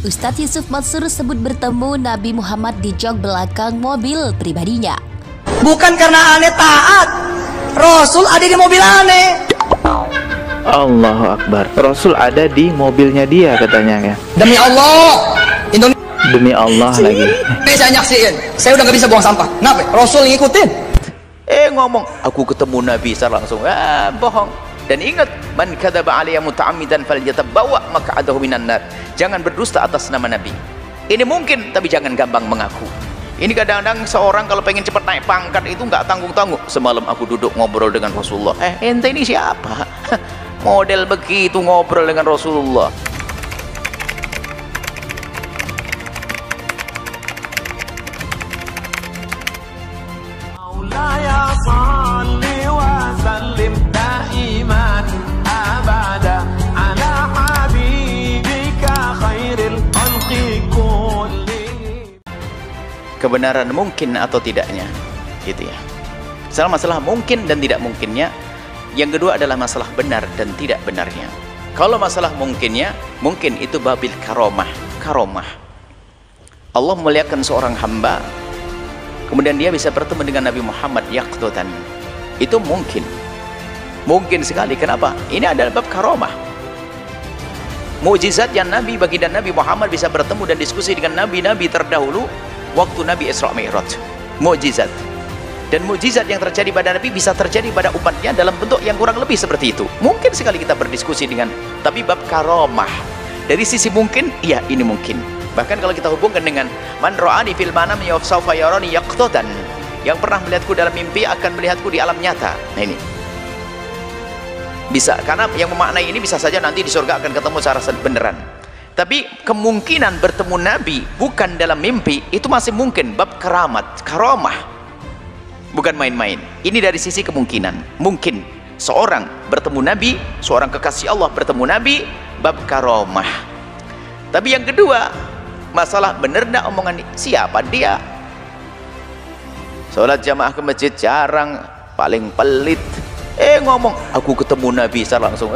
Ustadz Yusuf Mansur sebut bertemu Nabi Muhammad di jok belakang mobil pribadinya. Bukan karena aneh taat, Rasul ada di mobil aneh. Allahu Akbar. Rasul ada di mobilnya dia katanya ya. Demi Allah, Demi Allah lagi. Saya nyaksiin, saya udah gak bisa buang sampah. Kenapa? Rasul ngikutin. Ngomong aku ketemu Nabi secara langsung, bohong. Dan ingat, man kadzaba alayya muta'ammidan falyatabawwa maq'adahu minan nar. Jangan berdusta atas nama Nabi. Ini mungkin, tapi jangan gampang mengaku. Ini kadang-kadang seorang kalau pengen cepat naik pangkat itu nggak tanggung-tanggung. Semalam aku duduk ngobrol dengan Rasulullah. Ente ini siapa? Model begitu ngobrol dengan Rasulullah. Kebenaran mungkin atau tidaknya, gitu ya. Masalah mungkin dan tidak mungkinnya. Yang kedua adalah masalah benar dan tidak benarnya. Kalau masalah mungkinnya, mungkin itu babil karomah. Allah memuliakan seorang hamba, kemudian dia bisa bertemu dengan Nabi Muhammad yaqdatan. Itu mungkin sekali. Kenapa? Ini adalah bab karomah. Mukjizat yang baginda Nabi Muhammad bisa bertemu dan diskusi dengan nabi-nabi terdahulu waktu Nabi Isra Mi'raj. Mukjizat. Dan mukjizat yang terjadi pada Nabi bisa terjadi pada umatnya dalam bentuk yang kurang lebih seperti itu. Mungkin sekali kita berdiskusi dengan, tapi bab karomah. Dari sisi mungkin, iya ini mungkin. Bahkan kalau kita hubungkan dengan man ra'ani fil manam sawfa yarani yaqdatan. Yang pernah melihatku dalam mimpi akan melihatku di alam nyata. Nah ini. Bisa, karena yang memaknai ini bisa saja nanti di surga akan ketemu secara beneran. Tapi kemungkinan bertemu Nabi bukan dalam mimpi itu masih mungkin, bab karomah, bukan main-main. Ini dari sisi kemungkinan. Mungkin seorang bertemu Nabi, seorang kekasih Allah bertemu Nabi, bab karomah. Tapi yang kedua, masalah benar enggak omongan siapa dia? Sholat jamaah ke masjid jarang, paling pelit. Ngomong aku ketemu Nabi secara langsung,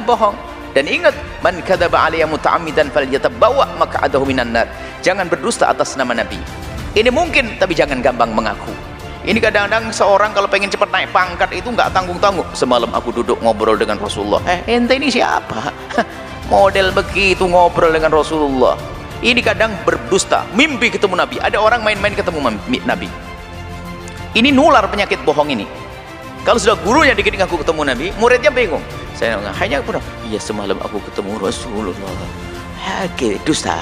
bohong. Dan ingat, man kadzaba alayya muta'ammidan falyatabawwa maq'adahu minan nar. Jangan berdusta atas nama Nabi. Ini mungkin, tapi jangan gampang mengaku. Ini kadang-kadang seorang kalau pengen cepat naik pangkat itu nggak tanggung-tanggung. Semalam aku duduk ngobrol dengan Rasulullah. Ente ini siapa? Model begitu ngobrol dengan Rasulullah. Ini kadang berdusta, mimpi ketemu Nabi. Ada orang main-main ketemu Nabi. Ini nular penyakit bohong ini. Kalau sudah gurunya dikit aku ketemu Nabi, muridnya bingung. Saya hanya pun, iya semalam aku ketemu Rasulullah. Dusta.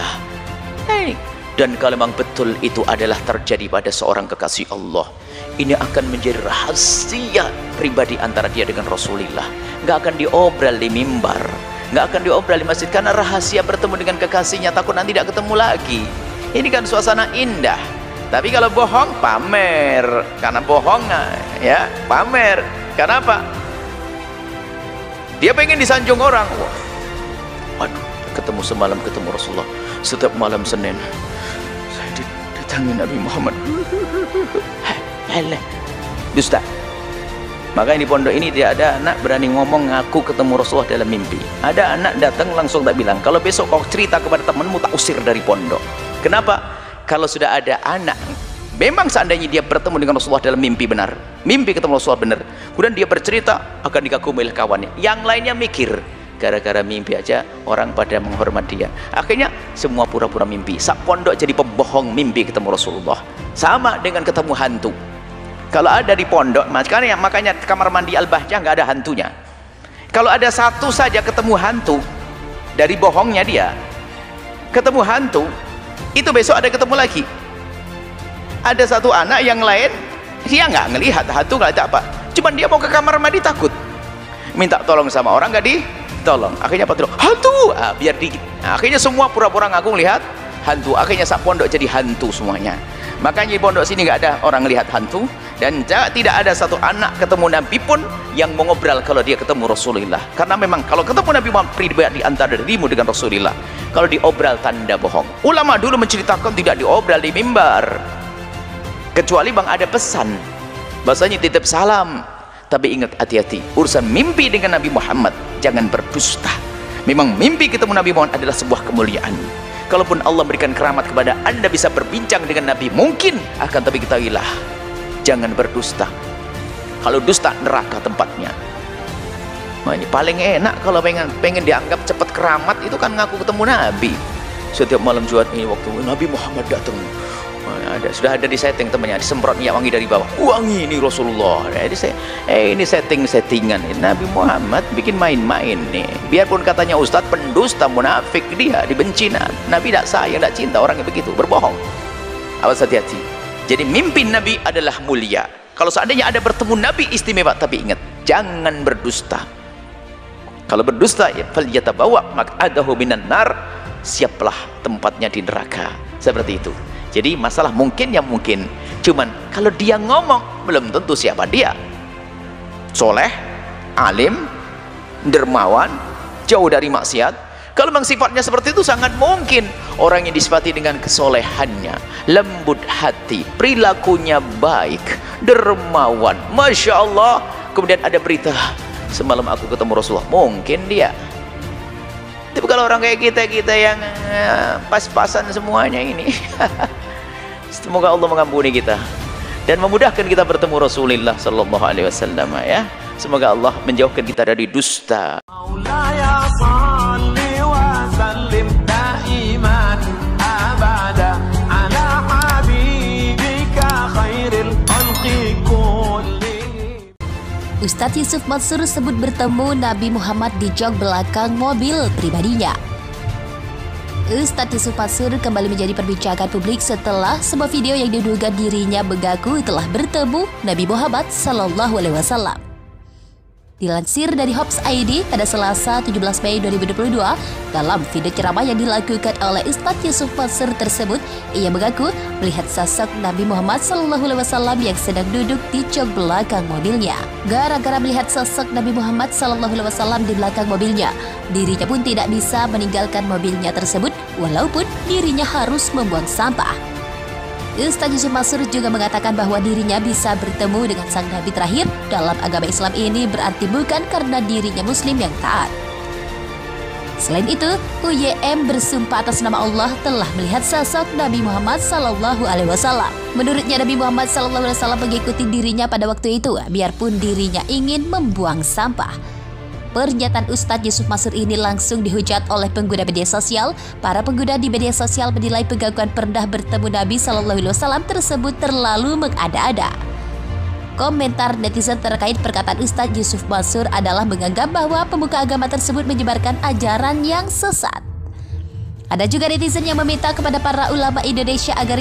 Dan kalau memang betul itu adalah terjadi pada seorang kekasih Allah, ini akan menjadi rahasia pribadi antara dia dengan Rasulullah. Nggak akan diobrol di mimbar, nggak akan diobrol di masjid, karena rahasia bertemu dengan kekasihnya, takut nanti tidak ketemu lagi. Ini kan suasana indah. Tapi kalau bohong, pamer. Karena bohong, ya pamer. Kenapa? Dia pengen disanjung orang. Wah, waduh, semalam ketemu Rasulullah. Setiap malam Senin saya didatangi Nabi Muhammad. Dusta. Maka di pondok ini tidak ada anak berani ngomong ngaku ketemu Rasulullah dalam mimpi. Ada anak datang langsung tak bilang, kalau besok kau cerita kepada temanmu tak usir dari pondok. Kenapa? Kalau sudah ada anak, memang seandainya dia bertemu dengan Rasulullah dalam mimpi benar, mimpi ketemu Rasulullah benar, kemudian dia bercerita, akan dikagumi oleh kawannya. Yang lainnya mikir, gara-gara mimpi aja orang pada menghormat dia. Akhirnya semua pura-pura mimpi. Sak pondok jadi pembohong mimpi ketemu Rasulullah. Sama dengan ketemu hantu. Kalau ada di pondok, makanya kamar mandi Al-Bahjah nggak ada hantunya. Kalau ada satu saja ketemu hantu, dari bohongnya dia, ketemu hantu, itu besok ada ketemu lagi. Ada satu anak yang lain, dia nggak ngelihat hantu, nggak ada apa, cuman dia mau ke kamar mandi takut, minta tolong sama orang, nggak ditolong. Akhirnya apa tuh? Hantu. Biar dikit. Akhirnya semua pura-pura ngaku lihat hantu. Akhirnya sak pondok jadi hantu semuanya. Makanya di pondok sini nggak ada orang lihat hantu, dan tidak ada satu anak ketemu Nabi pun yang mengobrol kalau dia ketemu Rasulullah. Karena memang kalau ketemu Nabi Muhammad pribadi antara dirimu dengan Rasulullah, kalau diobral tanda bohong. Ulama dulu menceritakan tidak diobral di mimbar, kecuali bang ada pesan, bahasanya titip salam. Tapi ingat, hati-hati urusan mimpi dengan Nabi Muhammad, jangan berdusta. Memang mimpi ketemu Nabi Muhammad adalah sebuah kemuliaan. kalaupun Allah berikan keramat kepada Anda bisa berbincang dengan Nabi, mungkin, akan tapi ketahuilah, jangan berdusta. Kalau dusta, neraka tempatnya. Nah, ini paling enak kalau pengen dianggap cepat keramat, itu kan ngaku ketemu Nabi. Setiap malam Jumat ini waktu Nabi Muhammad datang, sudah ada di setting temannya, disemprot minyak wangi dari bawah, wangi ini Rasulullah. Jadi ini settingan. Nabi Muhammad bikin main-main nih. Biarpun katanya Ustadz pendusta, munafik, dia dibenci Nabi, tidak sayang, tidak cinta orang yang begitu, berbohong. Awas, hati-hati. Jadi mimpi Nabi adalah mulia. Kalau seandainya ada bertemu Nabi, istimewa. Tapi ingat, jangan berdusta. Kalau berdusta, ya falyatabawa maq'adahu minan nar, siaplah tempatnya di neraka. Seperti itu. Jadi masalah mungkin ya mungkin, cuman kalau dia ngomong belum tentu siapa dia. Soleh, alim, dermawan, jauh dari maksiat. Kalau memang sifatnya seperti itu, sangat mungkin orang yang disifati dengan kesolehannya, lembut hati, perilakunya baik, dermawan, Masya Allah. Kemudian ada berita, semalam aku ketemu Rasulullah, mungkin dia. Tapi kalau orang kayak kita yang pas-pasan semuanya ini, semoga Allah mengampuni kita dan memudahkan kita bertemu Rasulullah Sallallahu Alaihi Wasallam, ya. Semoga Allah menjauhkan kita dari dusta. Ustadz Yusuf Mansur sebut bertemu Nabi Muhammad di jok belakang mobil pribadinya. Ustadz Yusuf Mansur kembali menjadi perbincangan publik setelah sebuah video yang diduga dirinya mengaku telah bertemu Nabi Muhammad Sallallahu Alaihi Wasallam. Dilansir dari Hops ID pada Selasa 17 Mei 2022, dalam video ceramah yang dilakukan oleh Ustadz Yusuf Mansur tersebut, ia mengaku melihat sosok Nabi Muhammad SAW yang sedang duduk di jok belakang mobilnya. Gara-gara melihat sosok Nabi Muhammad SAW di belakang mobilnya, dirinya pun tidak bisa meninggalkan mobilnya tersebut walaupun dirinya harus membuang sampah. Ustadz Yusuf Mansur juga mengatakan bahwa dirinya bisa bertemu dengan sang Nabi terakhir dalam agama Islam ini berarti bukan karena dirinya Muslim yang taat. Selain itu, UYM bersumpah atas nama Allah telah melihat sosok Nabi Muhammad Sallallahu Alaihi Wasallam. Menurutnya Nabi Muhammad Sallallahu Alaihi Wasallam mengikuti dirinya pada waktu itu, biarpun dirinya ingin membuang sampah. Pernyataan Ustadz Yusuf Mansur ini langsung dihujat oleh pengguna media sosial. Para pengguna di media sosial menilai pengakuan pernah bertemu Nabi Sallallahu Alaihi Wasallam tersebut terlalu mengada-ada. Komentar netizen terkait perkataan Ustadz Yusuf Mansur adalah menganggap bahwa pemuka agama tersebut menyebarkan ajaran yang sesat. Ada juga netizen yang meminta kepada para ulama Indonesia agar